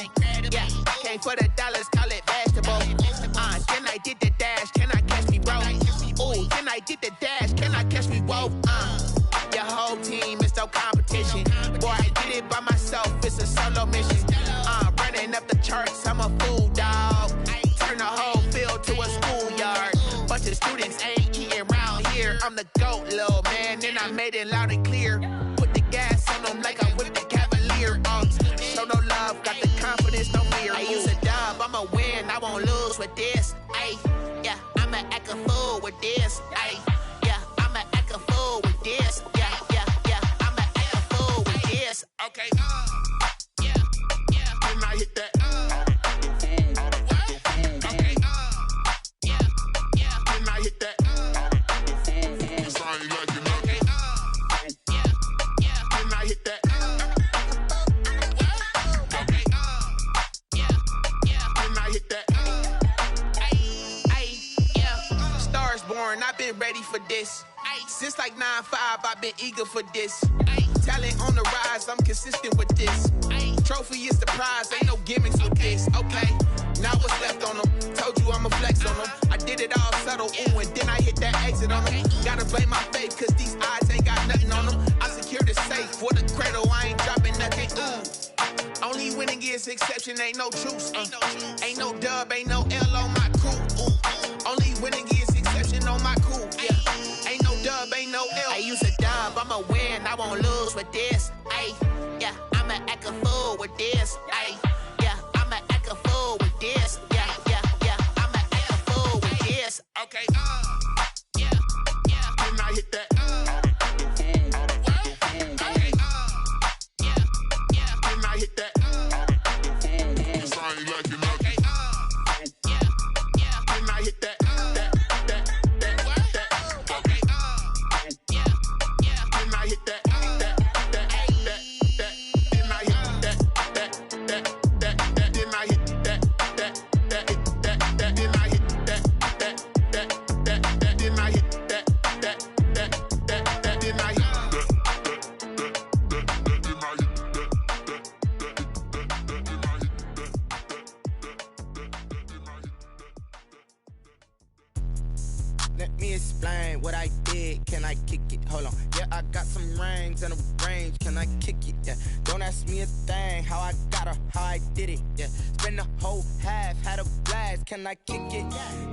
Speaker 8: Yeah, came for the dollars, call it vegetable. Then I did the dash, can I catch me, bro? Ooh, then I did the dash, can I catch me, whoa? Your whole team is no competition. Boy, I did it by myself, it's a solo mission. Running up the charts, I'm a fool, dog. Turn the whole field to a schoolyard. Bunch of students ain't eating round here. I'm the GOAT, little man, and I made it loud and clear. Put the gas on them like I whipped the Cavalier. Show no love, got the confidence, no fear. I use a dub, I'ma win, I won't lose with this. Yeah, I'ma act a fool with this. Yeah, I'ma act a fool with this. Yeah, I'ma act a fool with this. Okay, can I hit that? Okay, can I hit that? Cause I ain't like it. Okay, can I hit that? Okay, can I hit that? Yeah, Stars born, I've been ready for this. Since like 9-5, I've been eager for this. Talent on the rise, I'm consistent with this. Trophy is the prize, ain't no gimmicks with this. Okay, now what's left on them? Told you I'ma flex on them. I did it all subtle, ooh, and then I hit that exit on them. Gotta blame my faith, cause these odds ain't got nothing on them. I secured the safe for the cradle, I ain't dropping nothing, ooh. Only winning winning is exception, ain't no truce. Ain't no dub, ain't no L on my crew. Only winning is exception on my crew. Yeah, ain't no dub, ain't no L. I use a dub, I'ma win, I won't lose with this. Ay, yeah, I'ma act a fool with this. Ay, yeah, I'ma act a fool with this. Yeah, yeah, yeah, I'ma act a fool with this. Okay, yeah, yeah. Then I hit that. Let me explain what I did. Can I kick it? Hold on. Yeah, I got some rings and a range. Can I kick it? Yeah. Don't ask me a thing. How I got her, how I did it. Yeah. Spend the whole half, had a blast. Can I kick it?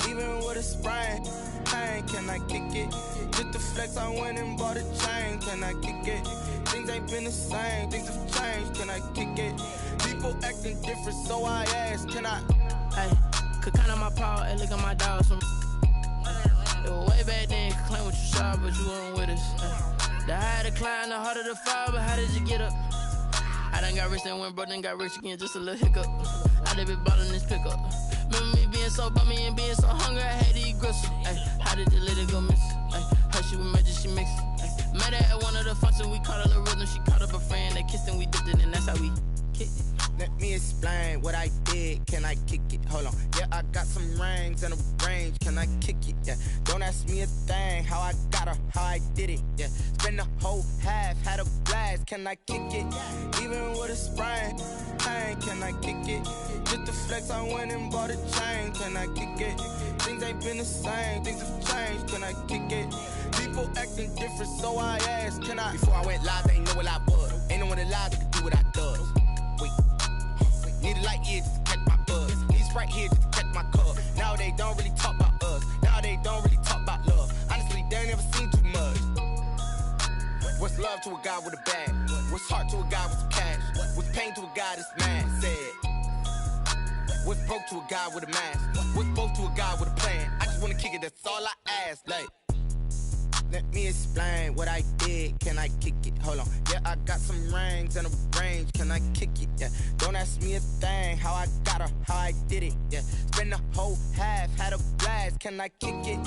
Speaker 8: Even with a sprain. Pain, can I kick it? Just the flex, I went and bought a chain. Can I kick it? Things ain't been the same. Things have changed. Can I kick it? People acting different, so I ask. Can I?
Speaker 9: Hey, could count on my power and look at my dogs. Way back then, you could claim what you saw, but you weren't with us. The higher the climb, the harder the fall, but how did you get up? I done got rich, then went broke, then got rich again, just a little hiccup. I done been ballin' this pickup. Remember me being so bummy and being so hungry, I had to eat gristle. Ay, how did you let it go miss? Ay, how she was magic, she mixed. Met her at one of the functions, we caught a little rhythm, she caught up a friend, they kissed and we dipped it, and that's how we kicked it.
Speaker 8: Let me explain what I did. Can I kick it? Hold on. Yeah, I got some rings and a range. Can I kick it? Yeah. Don't ask me a thing. How I got her, how I did it. Yeah. Spend the whole half, had a blast. Can I kick it? Even with a sprain. Pain, can I kick it? Just the flex, I went and bought a chain. Can I kick it? Things ain't been the same. Things have changed. Can I kick it? People acting different, so I asked. Can I? Before I went live, they ain't know what I was. Ain't no one alive that could do what I does. Wait. Need a light here just to catch my buzz. Need Sprite here just to catch my cup. Now they don't really talk about us. Now they don't really talk about love. Honestly, they ain't never seen too much. What's love to a guy with a bag? What's heart to a guy with some cash? What's pain to a guy that's mad? Said. What's broke to a guy with a mask? What's both to a guy with a plan? I just wanna kick it, that's all I ask. Like, let me explain what I did. Can I kick it? Hold on. Yeah, I got some rings and a range. Can I kick it? Yeah. Don't ask me a thing. How I got her, how I did it. Yeah. Spend the whole half, had a blast. Can I kick it?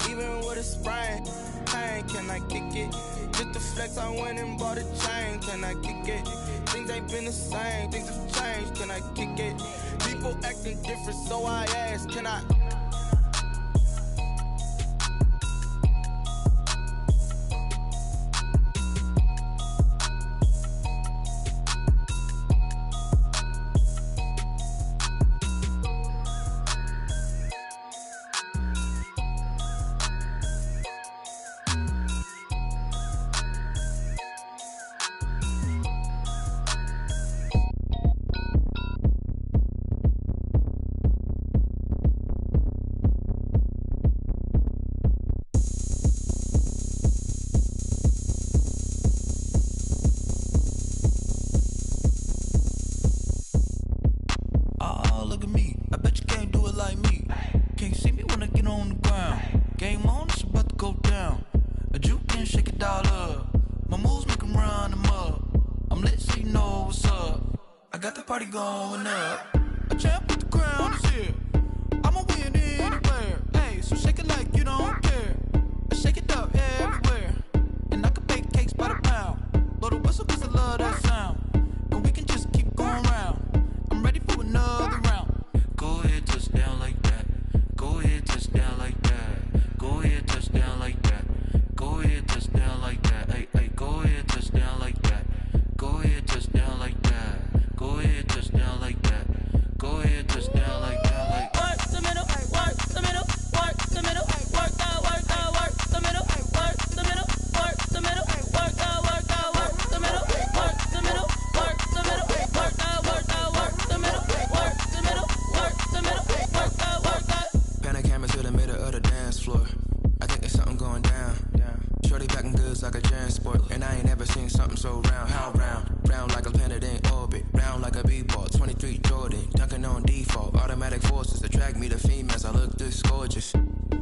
Speaker 8: Even with a sprain. Pain, can I kick it? Just the flex, I went and bought a chain. Can I kick it? Things ain't been the same. Things have changed. Can I kick it? People acting different, so I ask. Can I?
Speaker 10: Going up, a champ with the crown is here. I'ma win anywhere. Hey, so shake it like you don't care. Shake it up everywhere. And I can bake cakes by the pound. Blow the whistle cause I love that sound. And we can just keep going round. I'm ready for another round. Go ahead, touch down like that. Go ahead, touch down like that. Go ahead, touch down like that. Go ahead, touch down like that. Hey, hey, go ahead, touch down like that. Go ahead, touch down like that. Go ahead, touch down like that. Go ahead, touch down like that. Like work the middle, work the middle, work the middle, work that, work that.
Speaker 11: just like a transport. And I ain't never seen something so round. How round? Round like a planet in orbit. Round like a b-ball. 23 Jordan. Dunking on default. Automatic forces attract me to females. I look this gorgeous.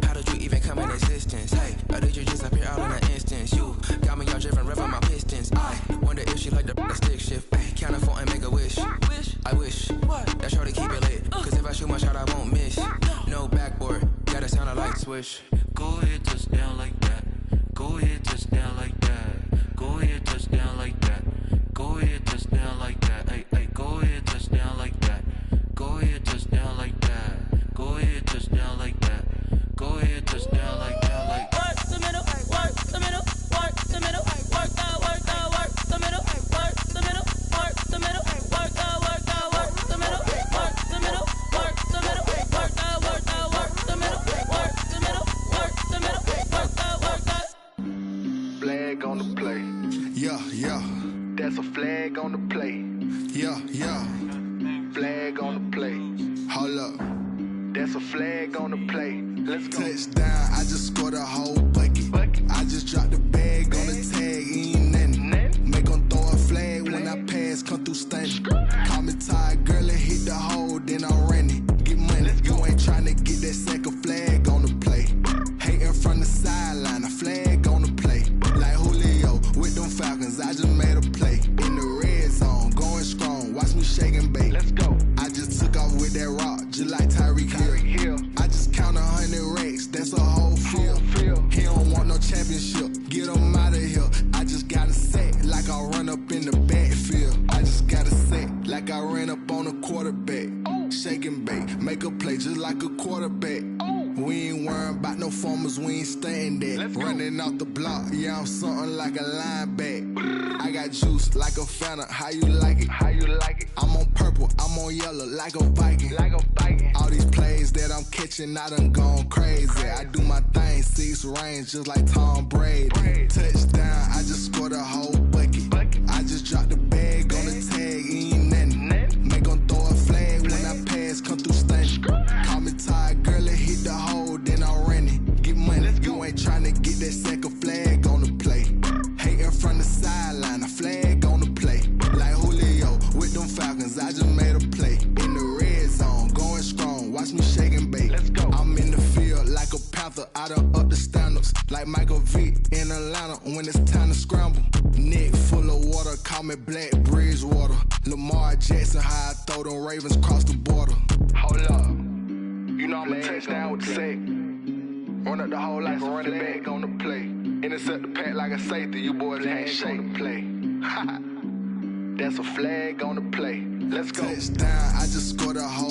Speaker 11: How did you even come in existence? Hey, or did you just appear out in an instance? You got me all driven, revving my pistons. I wonder if she like the stick shift. Ay, count a 4 and make a wish. I wish that shorty keep it lit. Cause if I shoot my shot, I won't miss. No backboard, gotta sound a light switch.
Speaker 12: Go ahead, touchdown like that. Go ahead, touchdown like that. Go ahead, touchdown like that. Go ahead, touchdown like that. Ay, ay, go ahead, touchdown like that. Go ahead, touchdown like that. Go ahead, touchdown like that. Go ahead, touchdown like that. Like
Speaker 9: work the middle, work the middle, work the middle, work that, work that, work the middle, work the middle, work the middle, work that, work that, work the middle, work the middle, work the middle, work that, work that, work the middle, work the middle, work the middle, work that, work that.
Speaker 4: Flag on the play.
Speaker 13: Yeah, yeah.
Speaker 4: That's a flag on the play.
Speaker 13: Yeah, yeah.
Speaker 4: Flag on the play.
Speaker 13: Hold up.
Speaker 4: That's a flag on the play. Let's go.
Speaker 13: Touchdown, I just scored a whole bucket. I just dropped the bag on the tag, ain't nothing. Make them throw a flag when I pass, come through stunning. Call me tired, girl, and hit the hole, then I'm running. Get money, you ain't tryna get that second flag on the play. Hating from the sideline, a flag on the play. Like Julio with them Falcons, I just made a play. In the red zone, going strong, watch me shake and bake.
Speaker 4: Let's go.
Speaker 13: I just took off with that rock, just like Tyreek Hill. I just count 100 racks, that's a whole field. He don't want no championship, get him out of here. I just got a set, like I run up in the backfield. I just got a set, like I ran up on a quarterback. Shake and bake, make a play just like a quarterback. We ain't worrying about no formers, we ain't staying there. Running off the block, yeah, I'm something like a linebacker. I got juice like a Fanta, how you like it?
Speaker 4: How you like it?
Speaker 13: I'm on purple, I'm on yellow, like a Viking.
Speaker 4: Like a Viking.
Speaker 13: All these plays that I'm catching, I done gone crazy. I do my thing, 6 range, just like Tom Brady. Touchdown, I just scored a whole bucket. I just dropped the bag on the tag, ain't nothing. Make them throw a flag when I pass, come through stunning. Call me tired, girl, and hit the hole, then I'm running. Get money, you ain't tryna get that second flag on the play. Hating from the sideline, a flag on the play. Like Julio with them Falcons, I just made a play. In the red zone, going strong, watch me shake and bake.
Speaker 4: Let's go.
Speaker 13: I'm in the field like a Panther, I done up the standards. Like Michael Vick in Atlanta when it's time to scramble. Neck full of water, call me Black Bridgewater. Lamar Jackson, how I throw them Ravens cross the border.
Speaker 4: Hold up. You know I'm a touchdown with the sack. Run up the hole like a running back on the play. Intercept the pack like a safety. You boys can't shake the play. That's a flag on the play. Let's go.
Speaker 13: Touchdown, I just scored a whole